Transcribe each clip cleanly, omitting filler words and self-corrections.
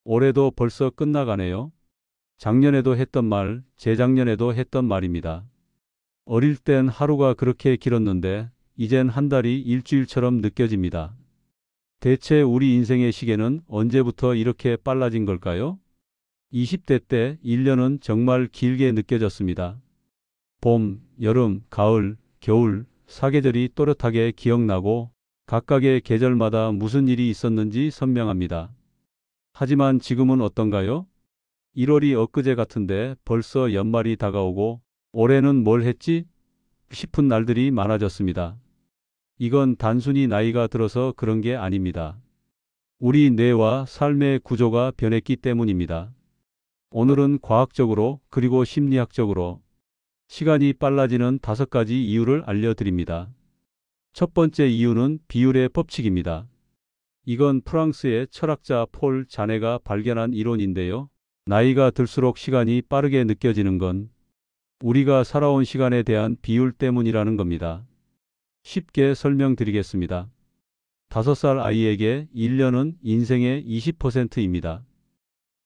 올해도 벌써 끝나가네요. 작년에도 했던 말, 재작년에도 했던 말입니다. 어릴 땐 하루가 그렇게 길었는데 이젠 한 달이 일주일처럼 느껴집니다. 대체 우리 인생의 시계는 언제부터 이렇게 빨라진 걸까요? 20대 때 1년은 정말 길게 느껴졌습니다. 봄, 여름, 가을, 겨울, 사계절이 또렷하게 기억나고 각각의 계절마다 무슨 일이 있었는지 선명합니다. 하지만 지금은 어떤가요? 1월이 엊그제 같은데 벌써 연말이 다가오고 올해는 뭘 했지? 싶은 날들이 많아졌습니다. 이건 단순히 나이가 들어서 그런 게 아닙니다. 우리 뇌와 삶의 구조가 변했기 때문입니다. 오늘은 과학적으로 그리고 심리학적으로 시간이 빨라지는 5가지 이유를 알려드립니다. 첫 번째 이유는 비율의 법칙입니다. 이건 프랑스의 철학자 폴 자네가 발견한 이론인데요. 나이가 들수록 시간이 빠르게 느껴지는 건 우리가 살아온 시간에 대한 비율 때문이라는 겁니다. 쉽게 설명드리겠습니다. 5살 아이에게 1년은 인생의 20%입니다.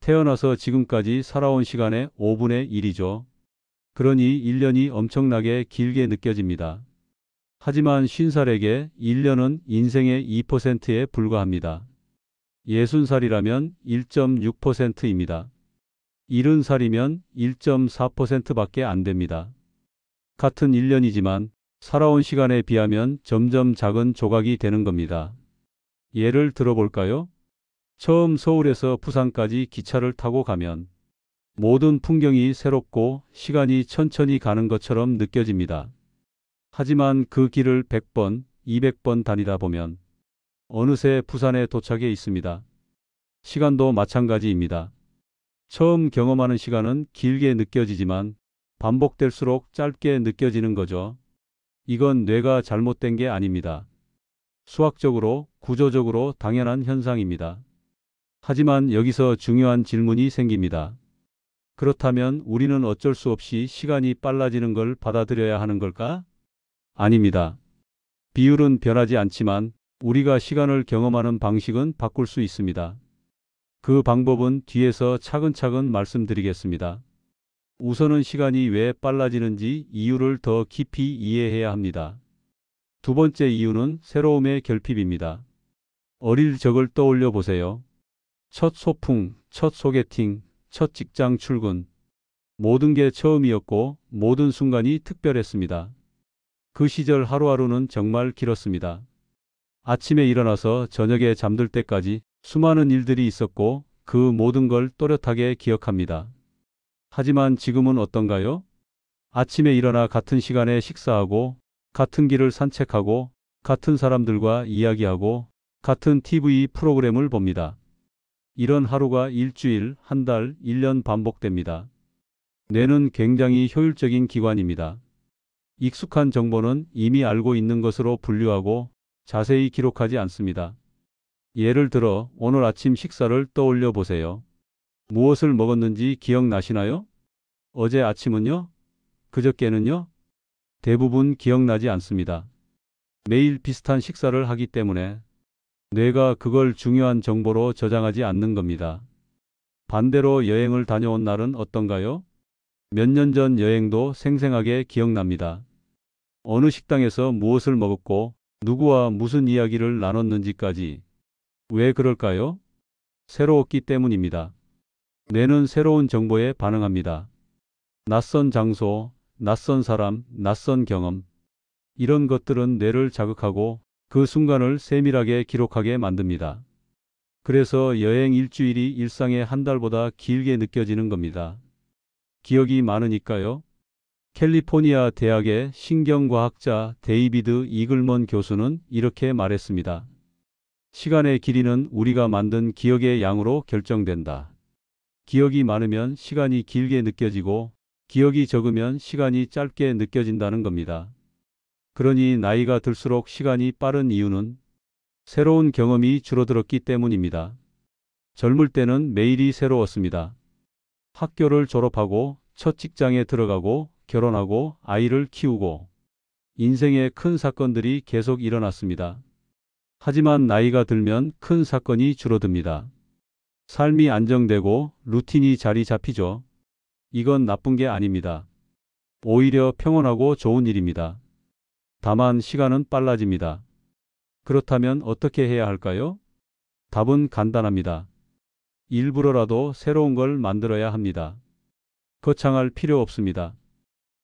태어나서 지금까지 살아온 시간의 5분의 1이죠. 그러니 1년이 엄청나게 길게 느껴집니다. 하지만 50살에게 1년은 인생의 2%에 불과합니다. 60살이라면 1.6%입니다. 70살이면 1.4%밖에 안 됩니다. 같은 1년이지만 살아온 시간에 비하면 점점 작은 조각이 되는 겁니다. 예를 들어볼까요? 처음 서울에서 부산까지 기차를 타고 가면 모든 풍경이 새롭고 시간이 천천히 가는 것처럼 느껴집니다. 하지만 그 길을 100번, 200번 다니다 보면 어느새 부산에 도착해 있습니다. 시간도 마찬가지입니다. 처음 경험하는 시간은 길게 느껴지지만 반복될수록 짧게 느껴지는 거죠. 이건 뇌가 잘못된 게 아닙니다. 수학적으로, 구조적으로 당연한 현상입니다. 하지만 여기서 중요한 질문이 생깁니다. 그렇다면 우리는 어쩔 수 없이 시간이 빨라지는 걸 받아들여야 하는 걸까? 아닙니다. 비율은 변하지 않지만 우리가 시간을 경험하는 방식은 바꿀 수 있습니다. 그 방법은 뒤에서 차근차근 말씀드리겠습니다. 우선은 시간이 왜 빨라지는지 이유를 더 깊이 이해해야 합니다. 두 번째 이유는 새로움의 결핍입니다. 어릴 적을 떠올려 보세요. 첫 소풍, 첫 소개팅, 첫 직장 출근. 모든 게 처음이었고 모든 순간이 특별했습니다. 그 시절 하루하루는 정말 길었습니다. 아침에 일어나서 저녁에 잠들 때까지 수많은 일들이 있었고 그 모든 걸 또렷하게 기억합니다. 하지만 지금은 어떤가요? 아침에 일어나 같은 시간에 식사하고 같은 길을 산책하고 같은 사람들과 이야기하고 같은 TV 프로그램을 봅니다. 이런 하루가 일주일, 한 달, 1년 반복됩니다. 뇌는 굉장히 효율적인 기관입니다. 익숙한 정보는 이미 알고 있는 것으로 분류하고 자세히 기록하지 않습니다. 예를 들어 오늘 아침 식사를 떠올려 보세요. 무엇을 먹었는지 기억나시나요? 어제 아침은요? 그저께는요? 대부분 기억나지 않습니다. 매일 비슷한 식사를 하기 때문에 뇌가 그걸 중요한 정보로 저장하지 않는 겁니다. 반대로 여행을 다녀온 날은 어떤가요? 몇 년 전 여행도 생생하게 기억납니다. 어느 식당에서 무엇을 먹었고 누구와 무슨 이야기를 나눴는지까지. 왜 그럴까요? 새로웠기 때문입니다. 뇌는 새로운 정보에 반응합니다. 낯선 장소, 낯선 사람, 낯선 경험. 이런 것들은 뇌를 자극하고 그 순간을 세밀하게 기록하게 만듭니다. 그래서 여행 일주일이 일상의 한 달보다 길게 느껴지는 겁니다. 기억이 많으니까요. 캘리포니아 대학의 신경과학자 데이비드 이글먼 교수는 이렇게 말했습니다. 시간의 길이는 우리가 만든 기억의 양으로 결정된다. 기억이 많으면 시간이 길게 느껴지고 기억이 적으면 시간이 짧게 느껴진다는 겁니다. 그러니 나이가 들수록 시간이 빠른 이유는 새로운 경험이 줄어들었기 때문입니다. 젊을 때는 매일이 새로웠습니다. 학교를 졸업하고 첫 직장에 들어가고 결혼하고 아이를 키우고 인생의 큰 사건들이 계속 일어났습니다. 하지만 나이가 들면 큰 사건이 줄어듭니다. 삶이 안정되고 루틴이 자리 잡히죠. 이건 나쁜 게 아닙니다. 오히려 평온하고 좋은 일입니다. 다만 시간은 빨라집니다. 그렇다면 어떻게 해야 할까요? 답은 간단합니다. 일부러라도 새로운 걸 만들어야 합니다. 거창할 필요 없습니다.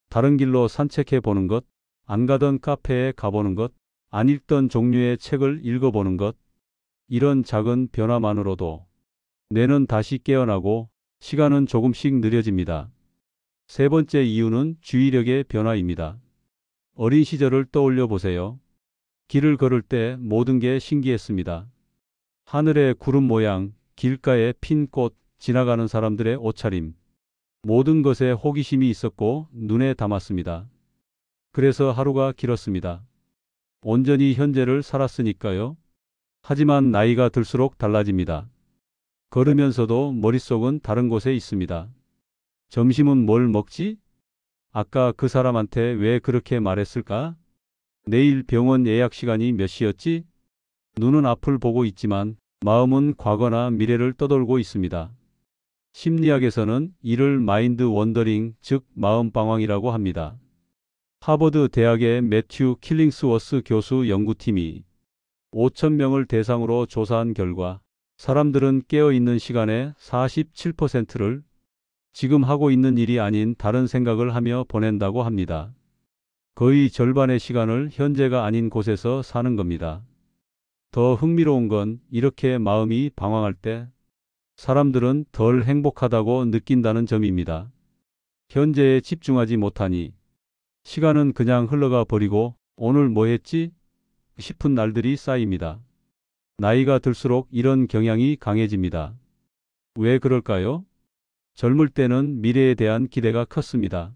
다른 길로 산책해 보는 것, 안 가던 카페에 가보는 것, 안 읽던 종류의 책을 읽어보는 것, 이런 작은 변화만으로도 뇌는 다시 깨어나고 시간은 조금씩 느려집니다. 세 번째 이유는 주의력의 변화입니다. 어린 시절을 떠올려 보세요. 길을 걸을 때 모든 게 신기했습니다. 하늘의 구름 모양, 길가에 핀 꽃, 지나가는 사람들의 옷차림. 모든 것에 호기심이 있었고 눈에 담았습니다. 그래서 하루가 길었습니다. 온전히 현재를 살았으니까요. 하지만 나이가 들수록 달라집니다. 걸으면서도 머릿속은 다른 곳에 있습니다. 점심은 뭘 먹지? 아까 그 사람한테 왜 그렇게 말했을까? 내일 병원 예약 시간이 몇 시였지? 눈은 앞을 보고 있지만 마음은 과거나 미래를 떠돌고 있습니다. 심리학에서는 이를 마인드 원더링, 즉 마음 방황이라고 합니다. 하버드 대학의 매튜 킬링스워스 교수 연구팀이 5,000명을 대상으로 조사한 결과 사람들은 깨어있는 시간의 47%를 지금 하고 있는 일이 아닌 다른 생각을 하며 보낸다고 합니다. 거의 절반의 시간을 현재가 아닌 곳에서 사는 겁니다. 더 흥미로운 건 이렇게 마음이 방황할 때 사람들은 덜 행복하다고 느낀다는 점입니다. 현재에 집중하지 못하니 시간은 그냥 흘러가 버리고 오늘 뭐 했지? 싶은 날들이 쌓입니다. 나이가 들수록 이런 경향이 강해집니다. 왜 그럴까요? 젊을 때는 미래에 대한 기대가 컸습니다.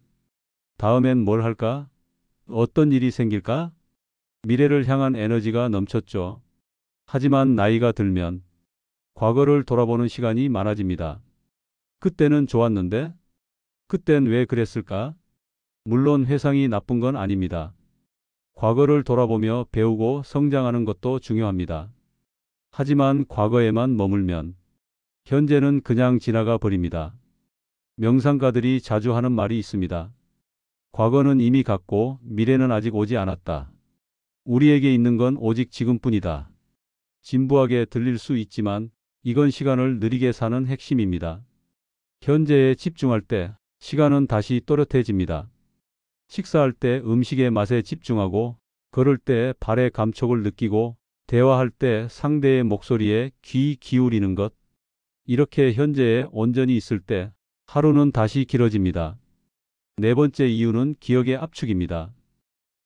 다음엔 뭘 할까? 어떤 일이 생길까? 미래를 향한 에너지가 넘쳤죠. 하지만 나이가 들면 과거를 돌아보는 시간이 많아집니다. 그때는 좋았는데? 그땐 왜 그랬을까? 물론 회상이 나쁜 건 아닙니다. 과거를 돌아보며 배우고 성장하는 것도 중요합니다. 하지만 과거에만 머물면 현재는 그냥 지나가 버립니다. 명상가들이 자주 하는 말이 있습니다. 과거는 이미 갔고 미래는 아직 오지 않았다. 우리에게 있는 건 오직 지금뿐이다. 진부하게 들릴 수 있지만 이건 시간을 느리게 사는 핵심입니다. 현재에 집중할 때 시간은 다시 또렷해집니다. 식사할 때 음식의 맛에 집중하고, 걸을 때 발의 감촉을 느끼고, 대화할 때 상대의 목소리에 귀 기울이는 것. 이렇게 현재에 온전히 있을 때 하루는 다시 길어집니다. 네 번째 이유는 기억의 압축입니다.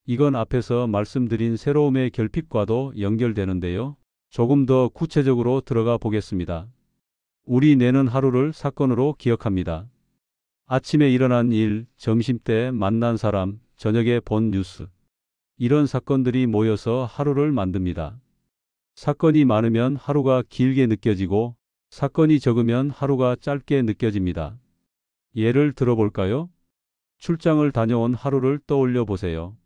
이건 앞에서 말씀드린 새로움의 결핍과도 연결되는데요. 조금 더 구체적으로 들어가 보겠습니다. 우리 뇌는 하루를 사건으로 기억합니다. 아침에 일어난 일, 점심때 만난 사람, 저녁에 본 뉴스. 이런 사건들이 모여서 하루를 만듭니다. 사건이 많으면 하루가 길게 느껴지고 사건이 적으면 하루가 짧게 느껴집니다. 예를 들어볼까요? 출장을 다녀온 하루를 떠올려 보세요.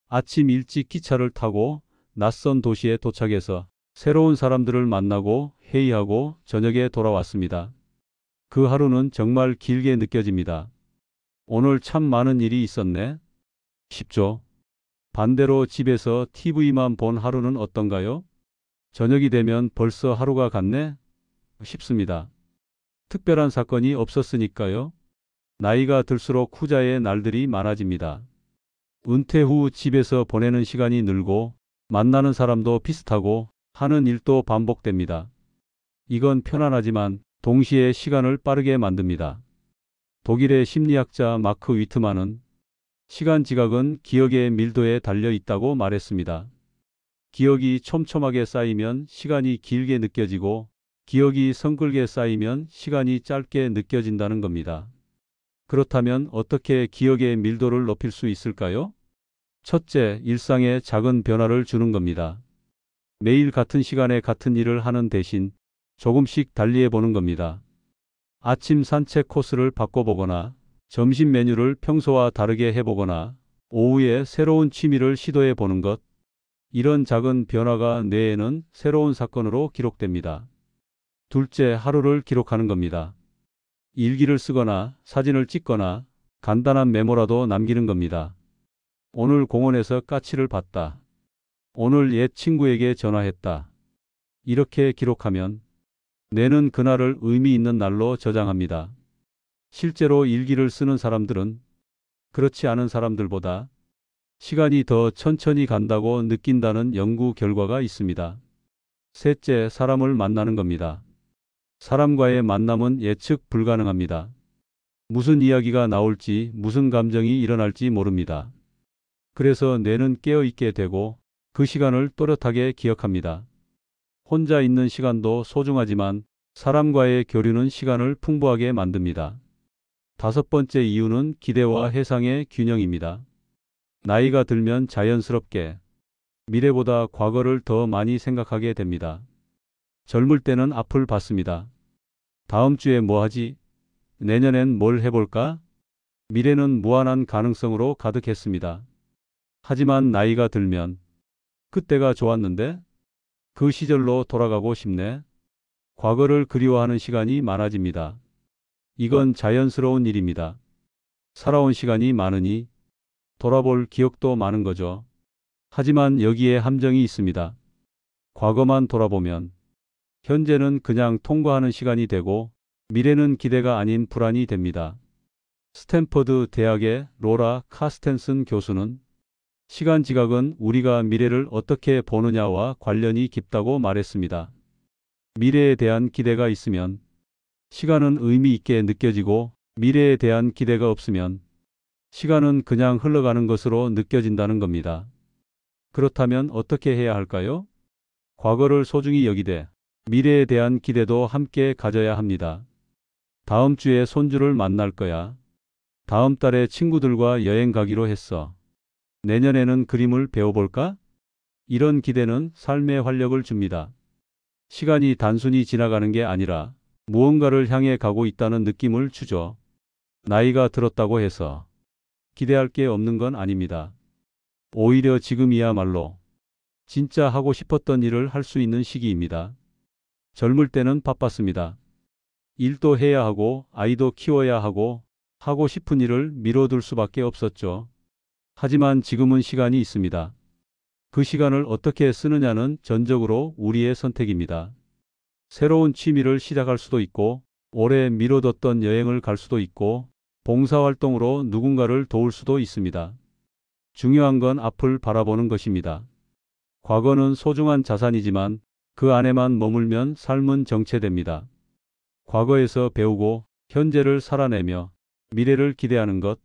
아침 일찍 기차를 타고 낯선 도시에 도착해서 새로운 사람들을 만나고 회의하고 저녁에 돌아왔습니다. 그 하루는 정말 길게 느껴집니다. 오늘 참 많은 일이 있었네. 쉽죠? 반대로 집에서 TV만 본 하루는 어떤가요? 저녁이 되면 벌써 하루가 갔네? 쉽습니다. 특별한 사건이 없었으니까요. 나이가 들수록 후자의 날들이 많아집니다. 은퇴 후 집에서 보내는 시간이 늘고 만나는 사람도 비슷하고 하는 일도 반복됩니다. 이건 편안하지만 동시에 시간을 빠르게 만듭니다. 독일의 심리학자 마크 위트만은 시간 지각은 기억의 밀도에 달려 있다고 말했습니다. 기억이 촘촘하게 쌓이면 시간이 길게 느껴지고 기억이 성글게 쌓이면 시간이 짧게 느껴진다는 겁니다. 그렇다면 어떻게 기억의 밀도를 높일 수 있을까요? 첫째, 일상에 작은 변화를 주는 겁니다. 매일 같은 시간에 같은 일을 하는 대신 조금씩 달리해 보는 겁니다. 아침 산책 코스를 바꿔보거나 점심 메뉴를 평소와 다르게 해보거나 오후에 새로운 취미를 시도해 보는 것. 이런 작은 변화가 뇌에는 새로운 사건으로 기록됩니다. 둘째, 하루를 기록하는 겁니다. 일기를 쓰거나 사진을 찍거나 간단한 메모라도 남기는 겁니다. 오늘 공원에서 까치를 봤다. 오늘 옛 친구에게 전화했다. 이렇게 기록하면 뇌는 그날을 의미 있는 날로 저장합니다. 실제로 일기를 쓰는 사람들은 그렇지 않은 사람들보다 시간이 더 천천히 간다고 느낀다는 연구 결과가 있습니다. 셋째, 사람을 만나는 겁니다. 사람과의 만남은 예측 불가능합니다. 무슨 이야기가 나올지, 무슨 감정이 일어날지 모릅니다. 그래서 뇌는 깨어있게 되고 그 시간을 또렷하게 기억합니다. 혼자 있는 시간도 소중하지만 사람과의 교류는 시간을 풍부하게 만듭니다. 다섯 번째 이유는 기대와 해상의 균형입니다. 나이가 들면 자연스럽게 미래보다 과거를 더 많이 생각하게 됩니다. 젊을 때는 앞을 봤습니다. 다음 주에 뭐 하지? 내년엔 뭘 해볼까? 미래는 무한한 가능성으로 가득했습니다. 하지만 나이가 들면 그때가 좋았는데 그 시절로 돌아가고 싶네. 과거를 그리워하는 시간이 많아집니다. 이건 자연스러운 일입니다. 살아온 시간이 많으니 돌아볼 기억도 많은 거죠. 하지만 여기에 함정이 있습니다. 과거만 돌아보면 현재는 그냥 통과하는 시간이 되고 미래는 기대가 아닌 불안이 됩니다. 스탠퍼드 대학의 로라 카스텐슨 교수는 시간 지각은 우리가 미래를 어떻게 보느냐와 관련이 깊다고 말했습니다. 미래에 대한 기대가 있으면 시간은 의미 있게 느껴지고 미래에 대한 기대가 없으면 시간은 그냥 흘러가는 것으로 느껴진다는 겁니다. 그렇다면 어떻게 해야 할까요? 과거를 소중히 여기되 미래에 대한 기대도 함께 가져야 합니다. 다음 주에 손주를 만날 거야. 다음 달에 친구들과 여행 가기로 했어. 내년에는 그림을 배워볼까? 이런 기대는 삶에 활력을 줍니다. 시간이 단순히 지나가는 게 아니라 무언가를 향해 가고 있다는 느낌을 주죠. 나이가 들었다고 해서 기대할 게 없는 건 아닙니다. 오히려 지금이야말로 진짜 하고 싶었던 일을 할 수 있는 시기입니다. 젊을 때는 바빴습니다. 일도 해야 하고 아이도 키워야 하고 싶은 일을 미뤄둘 수밖에 없었죠. 하지만 지금은 시간이 있습니다. 그 시간을 어떻게 쓰느냐는 전적으로 우리의 선택입니다. 새로운 취미를 시작할 수도 있고 오래 미뤄뒀던 여행을 갈 수도 있고 봉사활동으로 누군가를 도울 수도 있습니다. 중요한 건 앞을 바라보는 것입니다. 과거는 소중한 자산이지만 그 안에만 머물면 삶은 정체됩니다. 과거에서 배우고 현재를 살아내며 미래를 기대하는 것,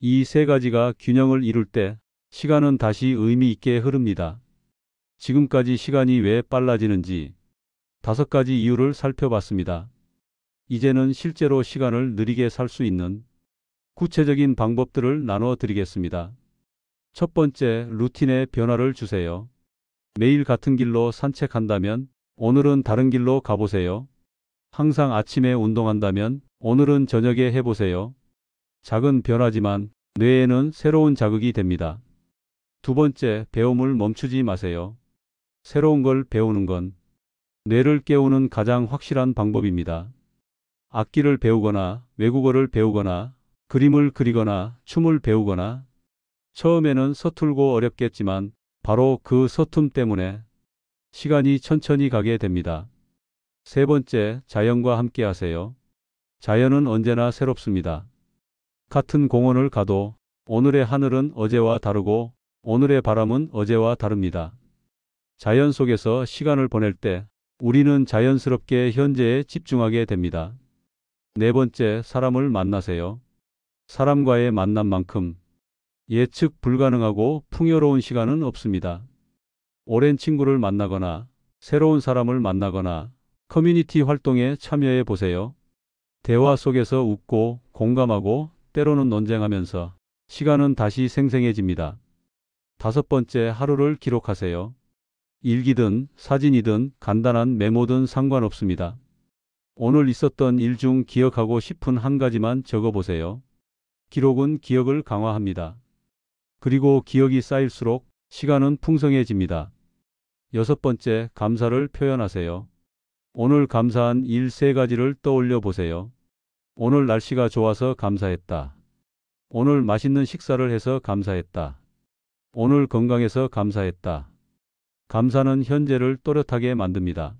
이 세 가지가 균형을 이룰 때 시간은 다시 의미 있게 흐릅니다. 지금까지 시간이 왜 빨라지는지 5가지 이유를 살펴봤습니다. 이제는 실제로 시간을 느리게 살 수 있는 구체적인 방법들을 나눠 드리겠습니다. 첫 번째, 루틴에 변화를 주세요. 매일 같은 길로 산책한다면 오늘은 다른 길로 가보세요. 항상 아침에 운동한다면 오늘은 저녁에 해보세요. 작은 변화지만 뇌에는 새로운 자극이 됩니다. 두 번째, 배움을 멈추지 마세요. 새로운 걸 배우는 건 뇌를 깨우는 가장 확실한 방법입니다. 악기를 배우거나 외국어를 배우거나 그림을 그리거나 춤을 배우거나 처음에는 서툴고 어렵겠지만 바로 그 서툼 때문에 시간이 천천히 가게 됩니다. 세 번째, 자연과 함께 하세요. 자연은 언제나 새롭습니다. 같은 공원을 가도 오늘의 하늘은 어제와 다르고 오늘의 바람은 어제와 다릅니다. 자연 속에서 시간을 보낼 때 우리는 자연스럽게 현재에 집중하게 됩니다. 네 번째, 사람을 만나세요. 사람과의 만남만큼 예측 불가능하고 풍요로운 시간은 없습니다. 오랜 친구를 만나거나 새로운 사람을 만나거나 커뮤니티 활동에 참여해 보세요. 대화 속에서 웃고 공감하고 때로는 논쟁하면서 시간은 다시 생생해집니다. 다섯 번째, 하루를 기록하세요. 일기든 사진이든 간단한 메모든 상관없습니다. 오늘 있었던 일 중 기억하고 싶은 한 가지만 적어보세요. 기록은 기억을 강화합니다. 그리고 기억이 쌓일수록 시간은 풍성해집니다. 여섯 번째, 감사를 표현하세요. 오늘 감사한 일 3가지를 떠올려 보세요. 오늘 날씨가 좋아서 감사했다. 오늘 맛있는 식사를 해서 감사했다. 오늘 건강해서 감사했다. 감사는 현재를 또렷하게 만듭니다.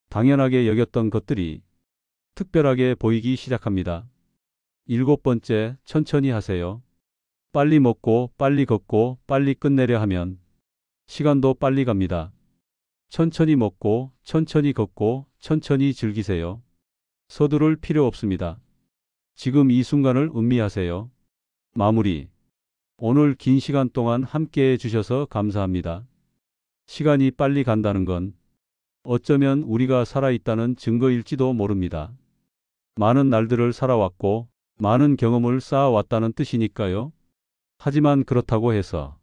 당연하게 여겼던 것들이 특별하게 보이기 시작합니다. 7번째, 천천히 하세요. 빨리 먹고 빨리 걷고 빨리 끝내려 하면 시간도 빨리 갑니다. 천천히 먹고 천천히 걷고 천천히 즐기세요. 서두를 필요 없습니다. 지금 이 순간을 음미하세요. 마무리. 오늘 긴 시간 동안 함께해 주셔서 감사합니다. 시간이 빨리 간다는 건 어쩌면 우리가 살아있다는 증거일지도 모릅니다. 많은 날들을 살아왔고 많은 경험을 쌓아왔다는 뜻이니까요. 하지만 그렇다고 해서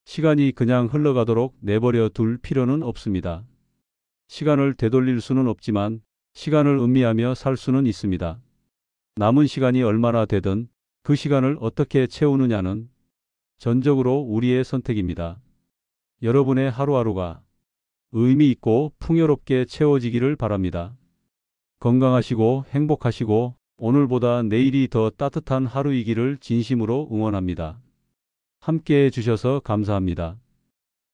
시간이 그냥 흘러가도록 내버려 둘 필요는 없습니다. 시간을 되돌릴 수는 없지만 시간을 음미하며 살 수는 있습니다. 남은 시간이 얼마나 되든 그 시간을 어떻게 채우느냐는 전적으로 우리의 선택입니다. 여러분의 하루하루가 의미 있고 풍요롭게 채워지기를 바랍니다. 건강하시고 행복하시고 오늘보다 내일이 더 따뜻한 하루이기를 진심으로 응원합니다. 함께해 주셔서 감사합니다.